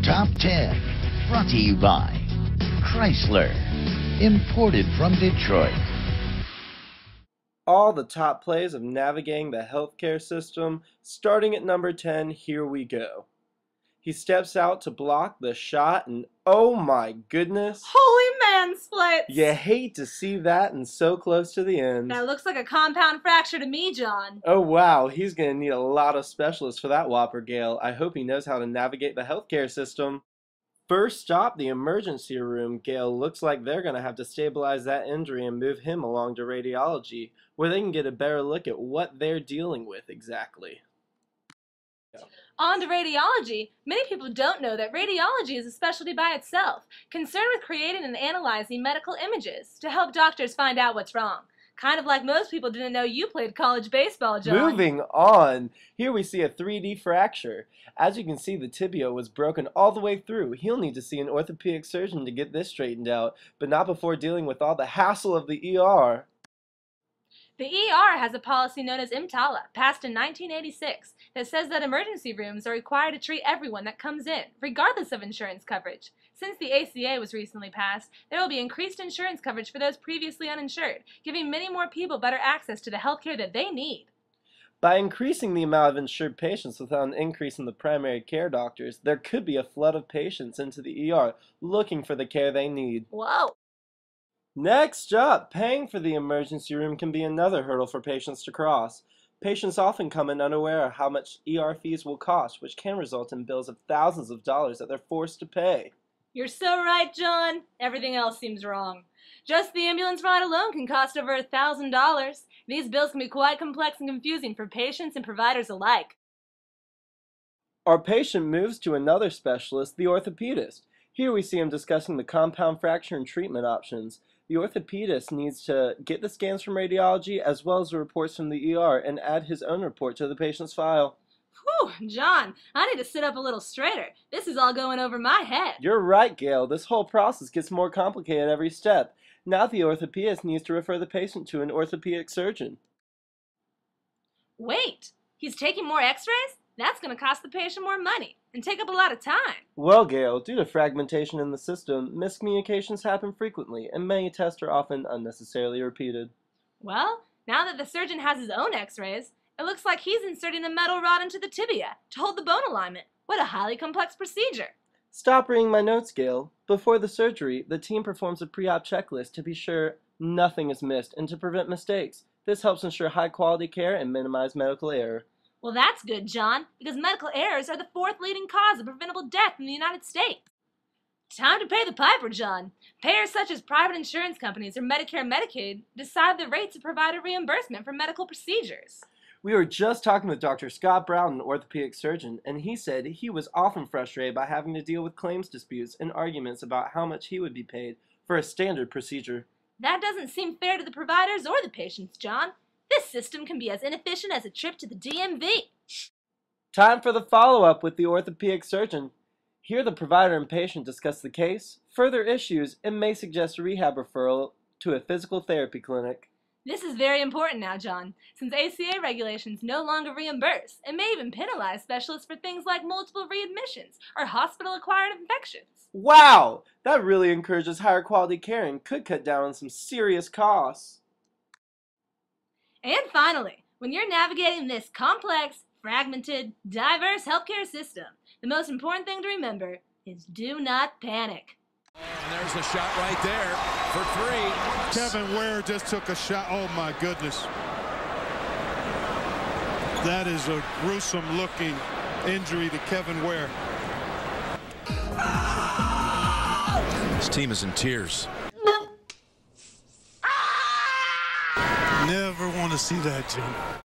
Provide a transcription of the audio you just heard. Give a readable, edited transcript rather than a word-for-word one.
Top 10, brought to you by Chrysler, imported from Detroit. All the top plays of navigating the healthcare system. Starting at number 10, here we go. He steps out to block the shot, and oh my goodness. Holy man splits! You hate to see that and so close to the end. That looks like a compound fracture to me, John. Oh wow, he's going to need a lot of specialists for that whopper, Gail. I hope he knows how to navigate the healthcare system. First stop, the emergency room. Gail, looks like they're going to have to stabilize that injury and move him along to radiology, where they can get a better look at what they're dealing with exactly. On to radiology. Many people don't know that radiology is a specialty by itself, concerned with creating and analyzing medical images to help doctors find out what's wrong. Kind of like most people didn't know you played college baseball, John. Moving on, here we see a 3D fracture. As you can see, the tibia was broken all the way through. He'll need to see an orthopedic surgeon to get this straightened out, but not before dealing with all the hassle of the ER. The ER has a policy known as EMTALA, passed in 1986, that says that emergency rooms are required to treat everyone that comes in, regardless of insurance coverage. Since the ACA was recently passed, there will be increased insurance coverage for those previously uninsured, giving many more people better access to the health care that they need. By increasing the amount of insured patients without an increase in the primary care doctors, there could be a flood of patients into the ER looking for the care they need. Whoa! Next up, paying for the emergency room can be another hurdle for patients to cross. Patients often come in unaware of how much ER fees will cost, which can result in bills of thousands of dollars that they're forced to pay. You're so right, John. Everything else seems wrong. Just the ambulance ride alone can cost over $1,000. These bills can be quite complex and confusing for patients and providers alike. Our patient moves to another specialist, the orthopedist. Here we see him discussing the compound fracture and treatment options. The orthopedist needs to get the scans from radiology as well as the reports from the ER and add his own report to the patient's file. Whew, John, I need to sit up a little straighter. This is all going over my head. You're right, Gail. This whole process gets more complicated every step. Now the orthopedist needs to refer the patient to an orthopedic surgeon. Wait, he's taking more x-rays? That's going to cost the patient more money and take up a lot of time. Well, Gail, due to fragmentation in the system, miscommunications happen frequently, and many tests are often unnecessarily repeated. Well, now that the surgeon has his own x-rays, it looks like he's inserting a metal rod into the tibia to hold the bone alignment. What a highly complex procedure. Stop reading my notes, Gail. Before the surgery, the team performs a pre-op checklist to be sure nothing is missed and to prevent mistakes. This helps ensure high-quality care and minimize medical error. Well, that's good, John, because medical errors are the fourth leading cause of preventable death in the United States. Time to pay the piper, John. Payers such as private insurance companies or Medicare and Medicaid decide the rates of provider reimbursement for medical procedures. We were just talking with Dr. Scott Brown, an orthopedic surgeon, and he said he was often frustrated by having to deal with claims disputes and arguments about how much he would be paid for a standard procedure. That doesn't seem fair to the providers or the patients, John. This system can be as inefficient as a trip to the DMV. Time for the follow-up with the orthopedic surgeon. Here the provider and patient discuss the case, further issues, and may suggest a rehab referral to a physical therapy clinic. This is very important now, John, since ACA regulations no longer reimburse and may even penalize specialists for things like multiple readmissions or hospital-acquired infections. Wow! That really encourages higher quality care and could cut down on some serious costs. And finally, when you're navigating this complex, fragmented, diverse healthcare system, the most important thing to remember is do not panic. And there's the shot right there for three. Kevin Ware just took a shot. Oh, my goodness. That is a gruesome looking injury to Kevin Ware. This team is in tears. Never want to see that, Jim.